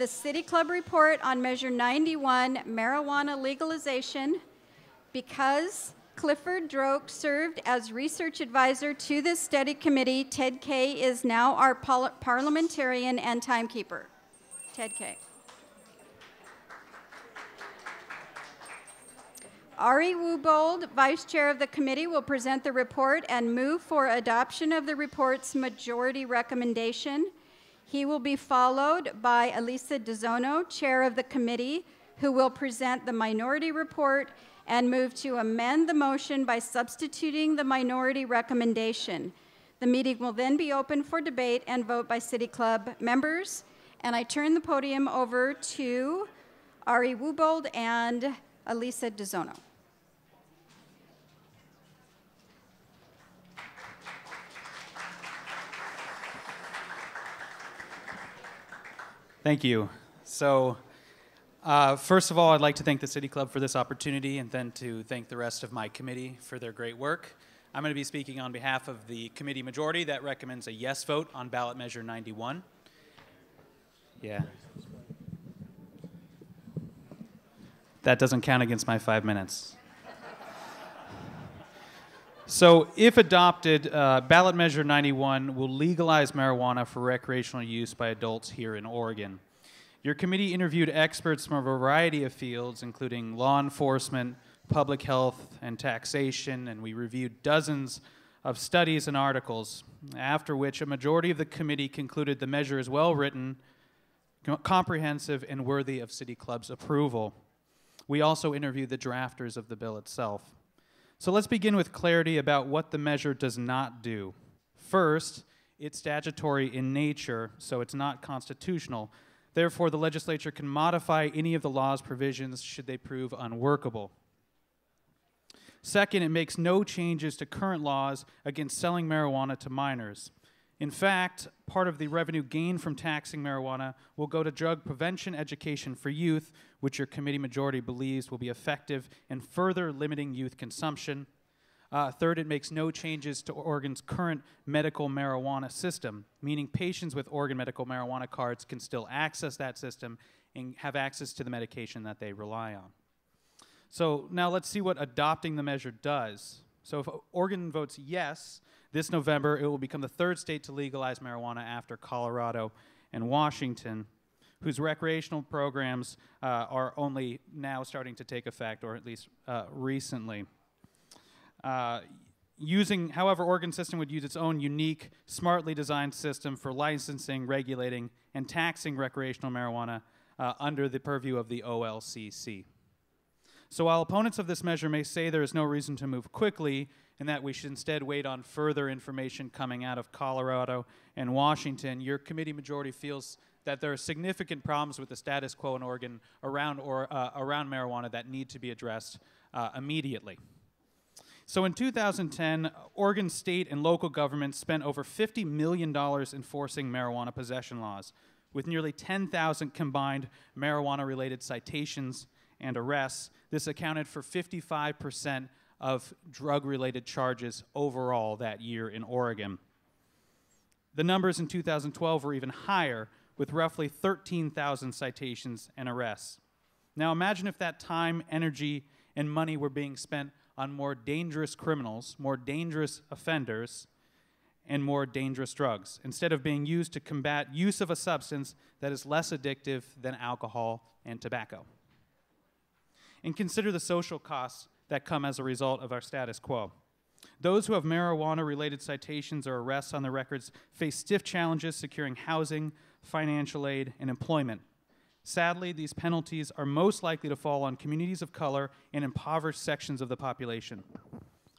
the City Club report on Measure 91, marijuana legalization. Because Clifford Droke served as research advisor to this study committee, Ted Kay is now our parliamentarian and timekeeper. Ted Kay. Ari Wubold, vice chair of the committee, will present the report and move for adoption of the report's majority recommendation. He will be followed by Elisa DeZono, chair of the committee, who will present the minority report and move to amend the motion by substituting the minority recommendation. The meeting will then be open for debate and vote by City Club members. And I turn the podium over to Ari Wubold and Elisa DeZono. Thank you. So, first of all, I'd like to thank the City Club for this opportunity and then to thank the rest of my committee for their great work. I'm going to be speaking on behalf of the committee majority that recommends a yes vote on ballot measure 91. Yeah. That doesn't count against my 5 minutes. So if adopted, ballot measure 91 will legalize marijuana for recreational use by adults here in Oregon. Your committee interviewed experts from a variety of fields, including law enforcement, public health, and taxation, and we reviewed dozens of studies and articles, after which a majority of the committee concluded the measure is well-written, comprehensive, and worthy of City Club's approval. We also interviewed the drafters of the bill itself. So let's begin with clarity about what the measure does not do. First, it's statutory in nature, so it's not constitutional. Therefore, the legislature can modify any of the law's provisions should they prove unworkable. Second, it makes no changes to current laws against selling marijuana to minors. In fact, part of the revenue gained from taxing marijuana will go to drug prevention education for youth, which your committee majority believes will be effective in further limiting youth consumption. Third, it makes no changes to Oregon's current medical marijuana system, meaning patients with Oregon medical marijuana cards can still access that system and have access to the medication that they rely on. So now let's see what adopting the measure does. So if Oregon votes yes, this November it will become the third state to legalize marijuana after Colorado and Washington, whose recreational programs are only now starting to take effect, or at least recently. However, Oregon's system would use its own unique, smartly designed system for licensing, regulating, and taxing recreational marijuana under the purview of the OLCC. So while opponents of this measure may say there is no reason to move quickly and that we should instead wait on further information coming out of Colorado and Washington, your committee majority feels that there are significant problems with the status quo in Oregon around marijuana that need to be addressed immediately. So in 2010, Oregon state and local governments spent over $50 million enforcing marijuana possession laws, with nearly 10,000 combined marijuana-related citations and arrests. This accounted for 55% of drug-related charges overall that year in Oregon. The numbers in 2012 were even higher, with roughly 13,000 citations and arrests. Now imagine if that time, energy, and money were being spent on more dangerous criminals, more dangerous offenders, and more dangerous drugs, instead of being used to combat use of a substance that is less addictive than alcohol and tobacco. And consider the social costs that come as a result of our status quo. Those who have marijuana-related citations or arrests on their records face stiff challenges securing housing, financial aid, and employment. Sadly, these penalties are most likely to fall on communities of color and impoverished sections of the population.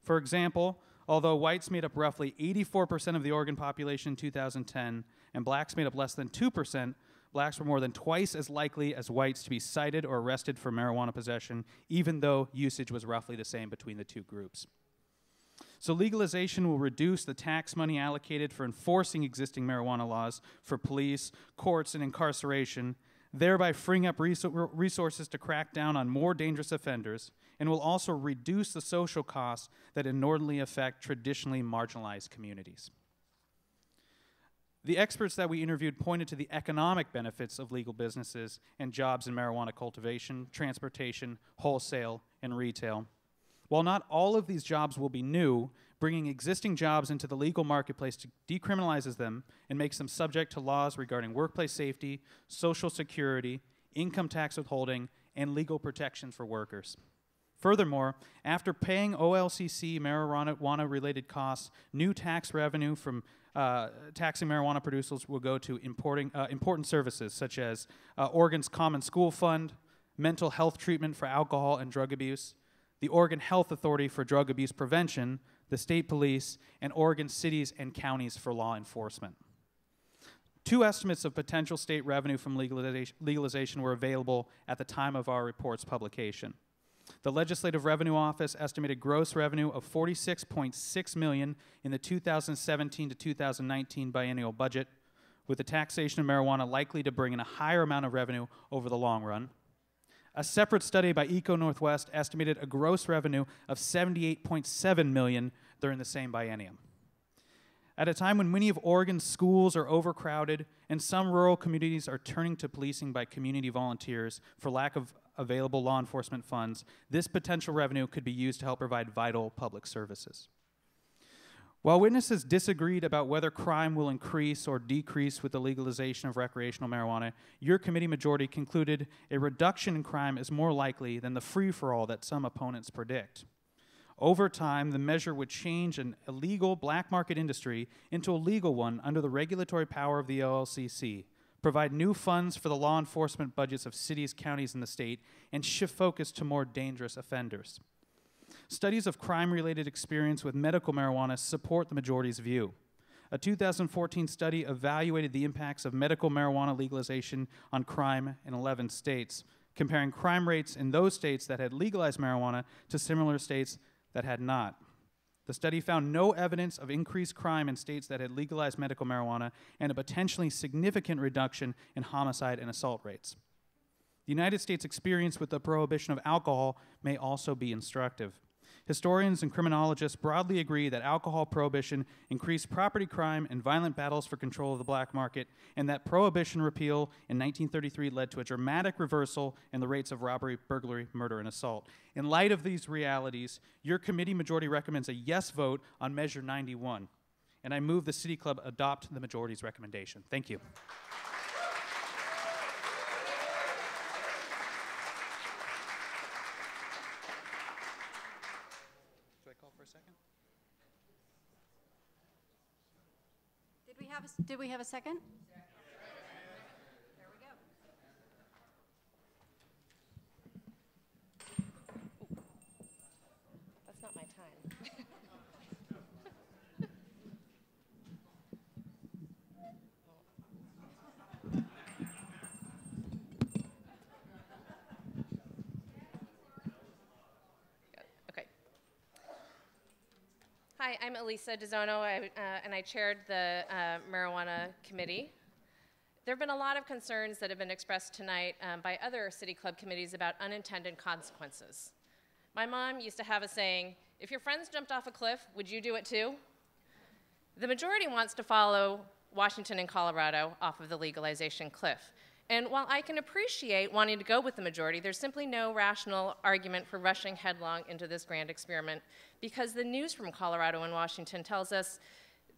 For example, although whites made up roughly 84% of the Oregon population in 2010, and blacks made up less than 2%, blacks were more than twice as likely as whites to be cited or arrested for marijuana possession, even though usage was roughly the same between the two groups. So legalization will reduce the tax money allocated for enforcing existing marijuana laws for police, courts, and incarceration, thereby freeing up resources to crack down on more dangerous offenders, and will also reduce the social costs that inordinately affect traditionally marginalized communities. The experts that we interviewed pointed to the economic benefits of legal businesses and jobs in marijuana cultivation, transportation, wholesale, and retail. While not all of these jobs will be new, bringing existing jobs into the legal marketplace decriminalizes them and makes them subject to laws regarding workplace safety, social security, income tax withholding, and legal protections for workers. Furthermore, after paying OLCC marijuana-related costs, new tax revenue from taxing marijuana producers will go to important services such as Oregon's Common School Fund, mental health treatment for alcohol and drug abuse, the Oregon Health Authority for Drug Abuse Prevention, the state police, and Oregon cities and counties for law enforcement. Two estimates of potential state revenue from legalization were available at the time of our report's publication. The Legislative Revenue Office estimated gross revenue of $46.6 million in the 2017 to 2019 biennial budget, with the taxation of marijuana likely to bring in a higher amount of revenue over the long run. A separate study by Eco Northwest estimated a gross revenue of $78.7 million during the same biennium. At a time when many of Oregon's schools are overcrowded and some rural communities are turning to policing by community volunteers for lack of available law enforcement funds, this potential revenue could be used to help provide vital public services. While witnesses disagreed about whether crime will increase or decrease with the legalization of recreational marijuana, your committee majority concluded a reduction in crime is more likely than the free-for-all that some opponents predict. Over time, the measure would change an illegal black market industry into a legal one under the regulatory power of the OLCC, provide new funds for the law enforcement budgets of cities, counties, and the state, and shift focus to more dangerous offenders. Studies of crime-related experience with medical marijuana support the majority's view. A 2014 study evaluated the impacts of medical marijuana legalization on crime in 11 states, comparing crime rates in those states that had legalized marijuana to similar states that had not. The study found no evidence of increased crime in states that had legalized medical marijuana and a potentially significant reduction in homicide and assault rates. The United States' experience with the prohibition of alcohol may also be instructive. Historians and criminologists broadly agree that alcohol prohibition increased property crime and violent battles for control of the black market, and that prohibition repeal in 1933 led to a dramatic reversal in the rates of robbery, burglary, murder, and assault. In light of these realities, your committee majority recommends a yes vote on Measure 91, and I move the City Club adopt the majority's recommendation. Thank you. Did we have a second? There we go. That's not my time. Okay. Hi, I'm Elisa DeZono, and I chaired the marijuana committee. There have been a lot of concerns that have been expressed tonight by other City Club committees about unintended consequences. My mom used to have a saying, if your friends jumped off a cliff, would you do it too? The majority wants to follow Washington and Colorado off of the legalization cliff. And while I can appreciate wanting to go with the majority, there's simply no rational argument for rushing headlong into this grand experiment, because the news from Colorado and Washington tells us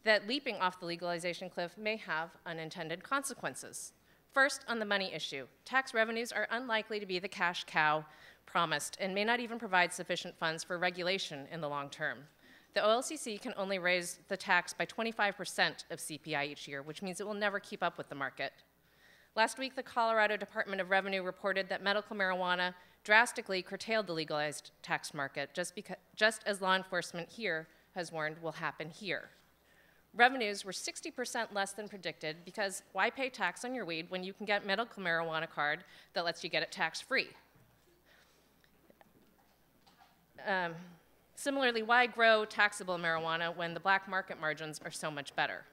that leaping off the legalization cliff may have unintended consequences. First, on the money issue, tax revenues are unlikely to be the cash cow promised and may not even provide sufficient funds for regulation in the long term. The OLCC can only raise the tax by 25% of CPI each year, which means it will never keep up with the market. Last week, the Colorado Department of Revenue reported that medical marijuana drastically curtailed the legalized tax market, just as law enforcement here has warned will happen here. Revenues were 60% less than predicted because why pay tax on your weed when you can get medical marijuana card that lets you get it tax-free? Similarly, why grow taxable marijuana when the black market margins are so much better?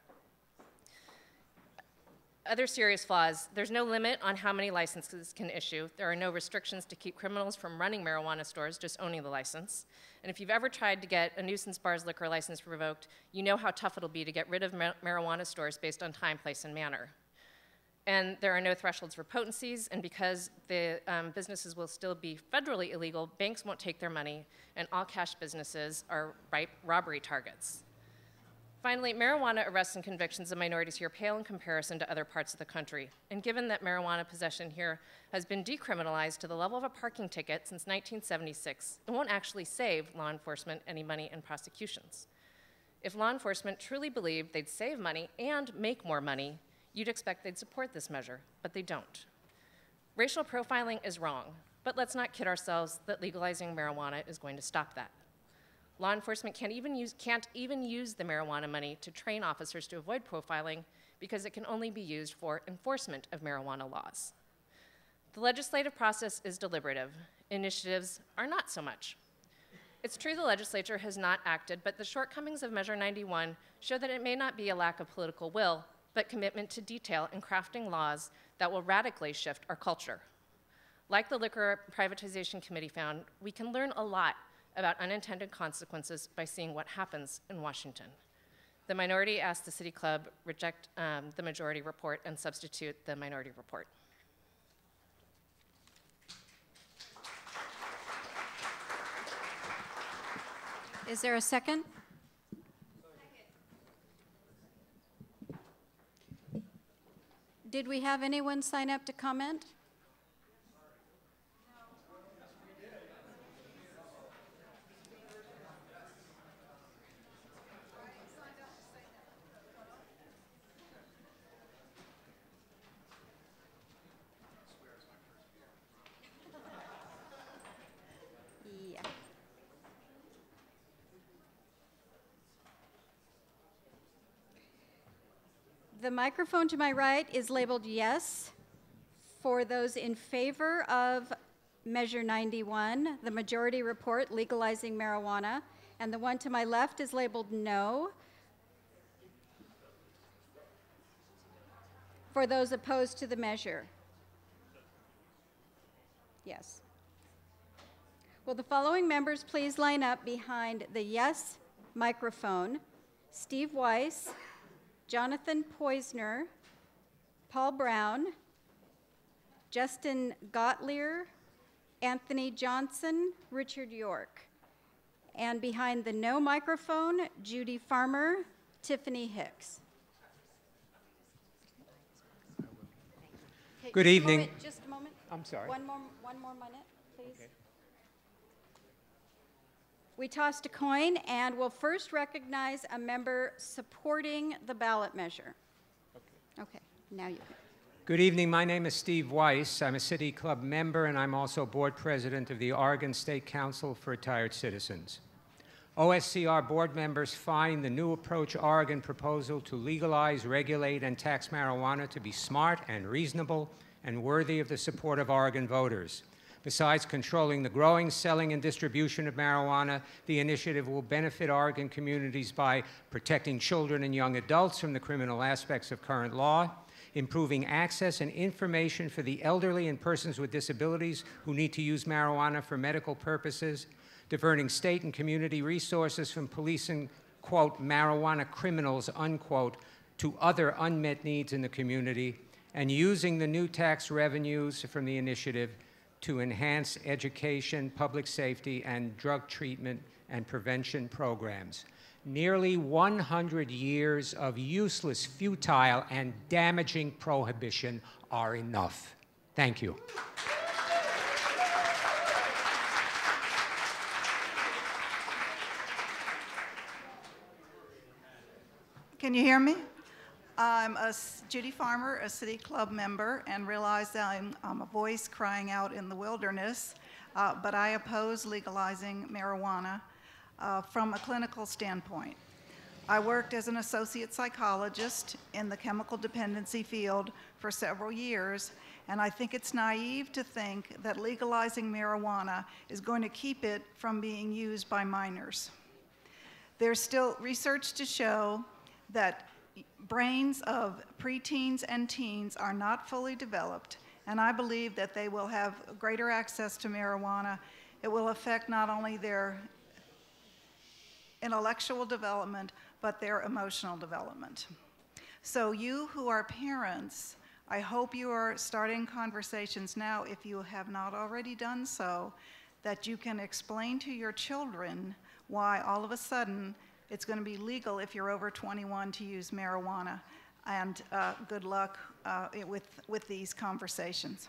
Other serious flaws: there's no limit on how many licenses can issue. There are no restrictions to keep criminals from running marijuana stores, just owning the license. And if you've ever tried to get a nuisance bar's liquor license revoked, you know how tough it'll be to get rid of marijuana stores based on time, place, and manner. And there are no thresholds for potencies, and because the businesses will still be federally illegal, banks won't take their money, and all cash businesses are ripe robbery targets. Finally, marijuana arrests and convictions of minorities here pale in comparison to other parts of the country. And given that marijuana possession here has been decriminalized to the level of a parking ticket since 1976, it won't actually save law enforcement any money in prosecutions. If law enforcement truly believed they'd save money and make more money, you'd expect they'd support this measure, but they don't. Racial profiling is wrong, but let's not kid ourselves that legalizing marijuana is going to stop that. Law enforcement can't even use the marijuana money to train officers to avoid profiling because it can only be used for enforcement of marijuana laws. The legislative process is deliberative. Initiatives are not so much. It's true the legislature has not acted, but the shortcomings of Measure 91 show that it may not be a lack of political will, but commitment to detail in crafting laws that will radically shift our culture. Like the Liquor Privatization Committee found, we can learn a lot about unintended consequences by seeing what happens in Washington. The minority asked the City Club reject the majority report and substitute the minority report. Is there a second? Did we have anyone sign up to comment? Yeah. The microphone to my right is labeled yes. For those in favor of Measure 91, the majority report legalizing marijuana, and the one to my left is labeled no. For those opposed to the measure? Yes. Will the following members please line up behind the yes microphone? Steve Weiss, Jonathan Poisner, Paul Brown, Justin Gottlieb, Anthony Johnson, Richard York. And behind the no microphone, Judy Farmer, Tiffany Hicks. Okay, Good evening. Just a moment. I'm sorry. One more minute, please. Okay. We tossed a coin, and we'll first recognize a member supporting the ballot measure. Okay, now you can. Good evening. My name is Steve Weiss. I'm a City Club member, and I'm also board president of the Oregon State Council for Retired Citizens. OSCR board members find the new approach Oregon proposal to legalize, regulate, and tax marijuana to be smart and reasonable and worthy of the support of Oregon voters. Besides controlling the growing, selling, and distribution of marijuana, the initiative will benefit Oregon communities by protecting children and young adults from the criminal aspects of current law, improving access and information for the elderly and persons with disabilities who need to use marijuana for medical purposes, diverting state and community resources from policing, quote, marijuana criminals, unquote, to other unmet needs in the community, and using the new tax revenues from the initiative to enhance education, public safety, and drug treatment and prevention programs. Nearly 100 years of useless, futile, and damaging prohibition are enough. Thank you. Can you hear me? I'm Judy Farmer, a City Club member, and realize that I'm a voice crying out in the wilderness, but I oppose legalizing marijuana from a clinical standpoint. I worked as an associate psychologist in the chemical dependency field for several years, and I think it's naive to think that legalizing marijuana is going to keep it from being used by minors. There's still research to show that brains of preteens and teens are not fully developed, and I believe that they will have greater access to marijuana. It will affect not only their intellectual development, but their emotional development. So you who are parents, I hope you are starting conversations now, if you have not already done so, that you can explain to your children why all of a sudden it's going to be legal if you're over 21 to use marijuana. And good luck with these conversations.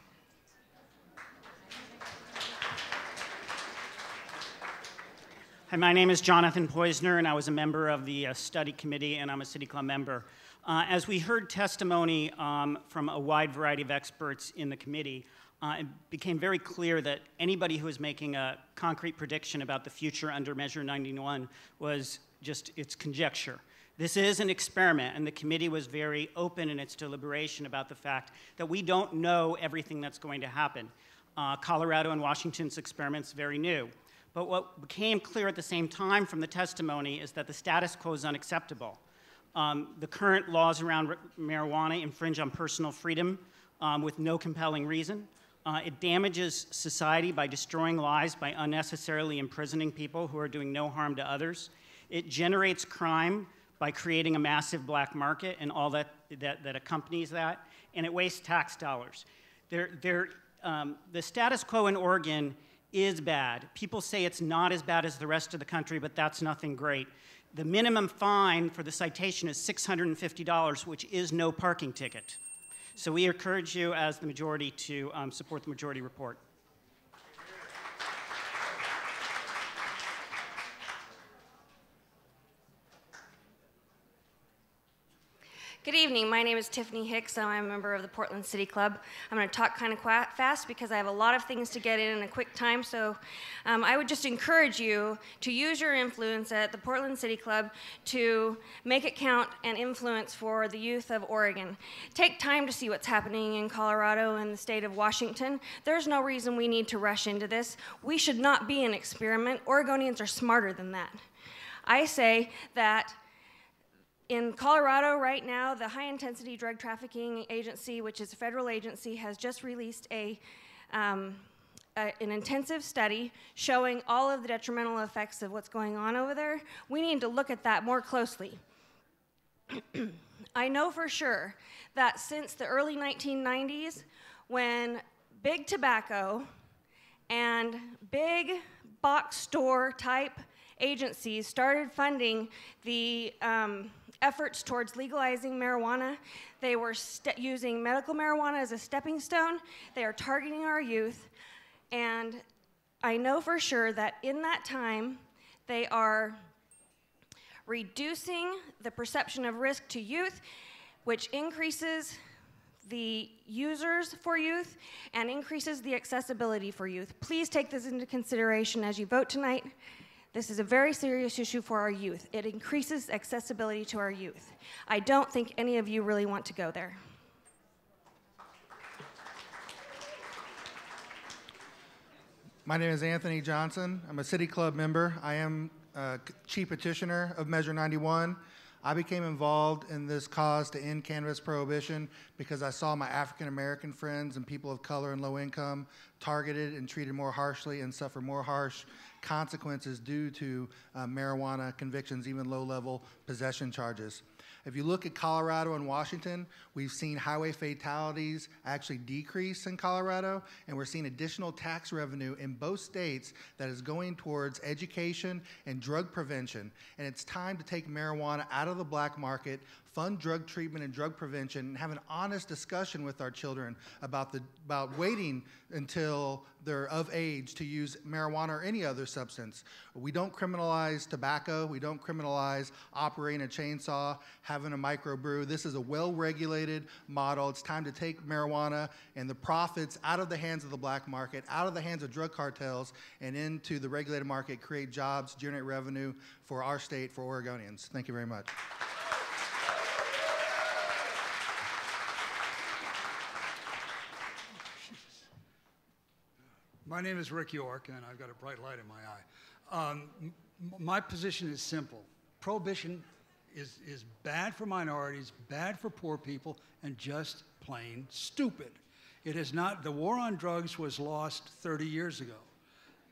Hi, my name is Jonathan Poisner, and I was a member of the study committee, and I'm a City Club member. As we heard testimony from a wide variety of experts in the committee, it became very clear that anybody who was making a concrete prediction about the future under Measure 91 was just, it's conjecture. This is an experiment, and the committee was very open in its deliberation about the fact that we don't know everything that's going to happen. Colorado and Washington's experiment's very new. But what became clear at the same time from the testimony is that the status quo is unacceptable. The current laws around marijuana infringe on personal freedom with no compelling reason. It damages society by destroying lives, by unnecessarily imprisoning people who are doing no harm to others. It generates crime by creating a massive black market and all that accompanies that, and it wastes tax dollars. The status quo in Oregon is bad. People say it's not as bad as the rest of the country, but that's nothing great. The minimum fine for the citation is $650, which is no parking ticket. So we encourage you as the majority to support the majority report. Good evening. My name is Tiffany Hicks. I'm a member of the Portland City Club. I'm going to talk kind of fast because I have a lot of things to get in a quick time. So I would just encourage you to use your influence at the Portland City Club to make it count and influence for the youth of Oregon. Take time to see what's happening in Colorado and the state of Washington. There's no reason we need to rush into this. We should not be an experiment. Oregonians are smarter than that. I say that in Colorado right now, the High Intensity Drug Trafficking Agency, which is a federal agency, has just released an intensive study showing all of the detrimental effects of what's going on over there. We need to look at that more closely. I know for sure that since the early 1990s, when big tobacco and big box store type agencies started funding the efforts towards legalizing marijuana, they were using medical marijuana as a stepping stone. They are targeting our youth, and I know for sure that in that time, they are reducing the perception of risk to youth, which increases the users for youth and increases the accessibility for youth. Please take this into consideration as you vote tonight. This is a very serious issue for our youth. It increases accessibility to our youth. I don't think any of you really want to go there. My name is Anthony Johnson. I'm a City Club member. I am chief petitioner of Measure 91. I became involved in this cause to end cannabis prohibition because I saw my African American friends and people of color and low income targeted and treated more harshly and suffer more harsh consequences due to marijuana convictions, even low-level possession charges. If you look at Colorado and Washington, we've seen highway fatalities actually decrease in Colorado, and we're seeing additional tax revenue in both states that is going towards education and drug prevention. And it's time to take marijuana out of the black market, fund drug treatment and drug prevention, and have an honest discussion with our children about waiting until they're of age to use marijuana or any other substance. We don't criminalize tobacco. We don't criminalize operating a chainsaw, having a microbrew. This is a well-regulated model. It's time to take marijuana and the profits out of the hands of the black market, out of the hands of drug cartels, and into the regulated market, create jobs, generate revenue for our state, for Oregonians. Thank you very much. My name is Rick York, and I've got a bright light in my eye. My position is simple. Prohibition is bad for minorities, bad for poor people, and just plain stupid. It is not, the war on drugs was lost 30 years ago.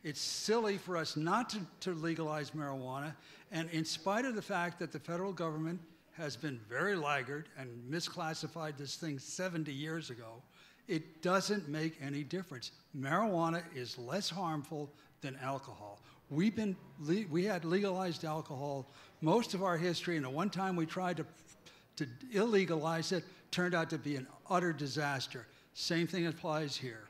It's silly for us not to legalize marijuana, and in spite of the fact that the federal government has been very laggard and misclassified this thing 70 years ago, it doesn't make any difference. Marijuana is less harmful than alcohol. We had legalized alcohol most of our history, and the one time we tried to illegalize it turned out to be an utter disaster. Same thing applies here.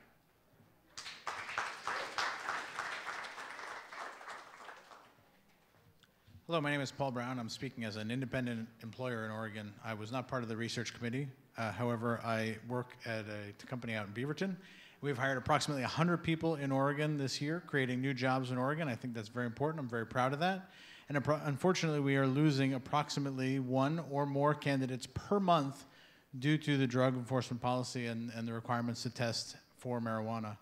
Hello, my name is Paul Brown. I'm speaking as an independent employer in Oregon. I was not part of the research committee. However, I work at a company out in Beaverton. We've hired approximately 100 people in Oregon this year, creating new jobs in Oregon. I think that's very important. I'm very proud of that. And unfortunately, we are losing approximately one or more candidates per month due to the drug enforcement policy and the requirements to test for marijuana.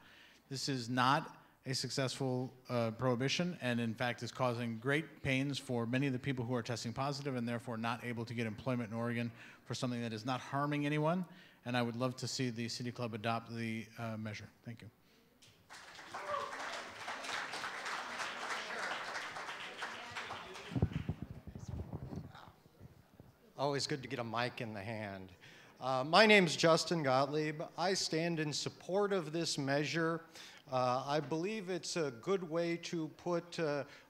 This is not a successful prohibition, and in fact is causing great pains for many of the people who are testing positive and therefore not able to get employment in Oregon for something that is not harming anyone. And I would love to see the City Club adopt the measure. Thank you. Always good to get a mic in the hand. My name's Justin Gottlieb. I stand in support of this measure. I believe it's a good way to put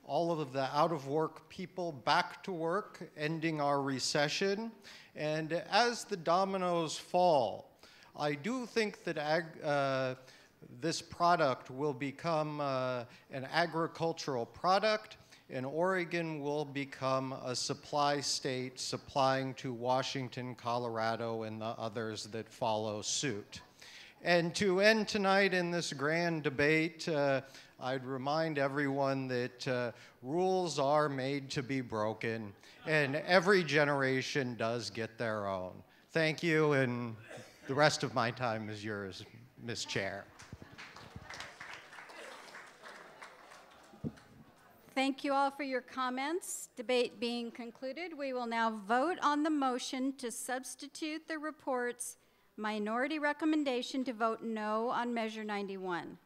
all of the out-of-work people back to work, ending our recession. And as the dominoes fall, I do think that this product will become an agricultural product, and Oregon will become a supply state supplying to Washington, Colorado, and the others that follow suit. And to end tonight in this grand debate, I'd remind everyone that rules are made to be broken, and every generation does get their own. Thank you, and the rest of my time is yours, Ms. Chair. Thank you all for your comments. Debate being concluded, we will now vote on the motion to substitute the report's minority recommendation to vote no on Measure 91.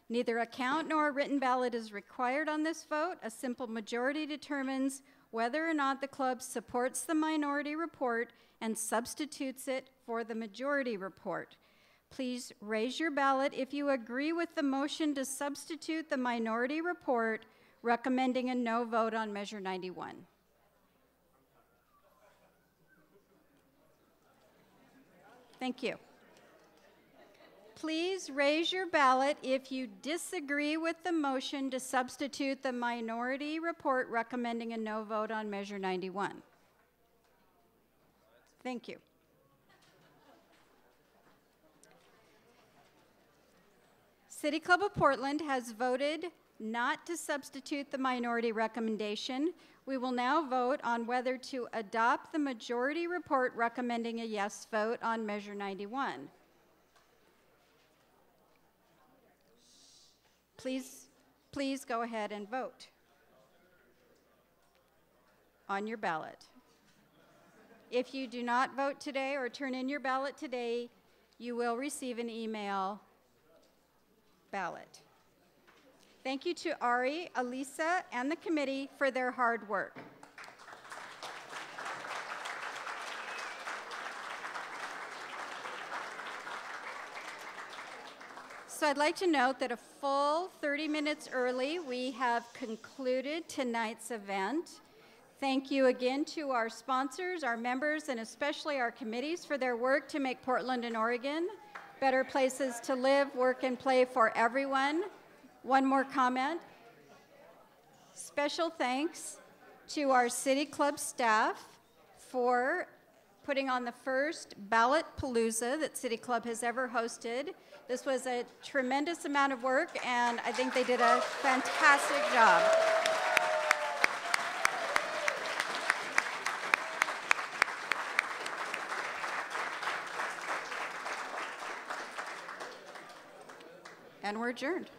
Neither a count nor a written ballot is required on this vote. A simple majority determines whether or not the club supports the minority report and substitutes it for the majority report. Please raise your ballot if you agree with the motion to substitute the minority report, recommending a no vote on Measure 91. Thank you. Please raise your ballot if you disagree with the motion to substitute the minority report, recommending a no vote on Measure 91. Thank you. City Club of Portland has voted not to substitute the minority recommendation. We will now vote on whether to adopt the majority report, recommending a yes vote on Measure 91. Please go ahead and vote on your ballot. If you do not vote today or turn in your ballot today, you will receive an email ballot. Thank you to Ari, Elisa, and the committee for their hard work. So I'd like to note that a full 30 minutes early, we have concluded tonight's event. Thank you again to our sponsors, our members, and especially our committees for their work to make Portland and Oregon better places to live, work, and play for everyone. One more comment. Special thanks to our City Club staff for putting on the first ballot palooza that City Club has ever hosted. This was a tremendous amount of work, and I think they did a fantastic job. And we're adjourned.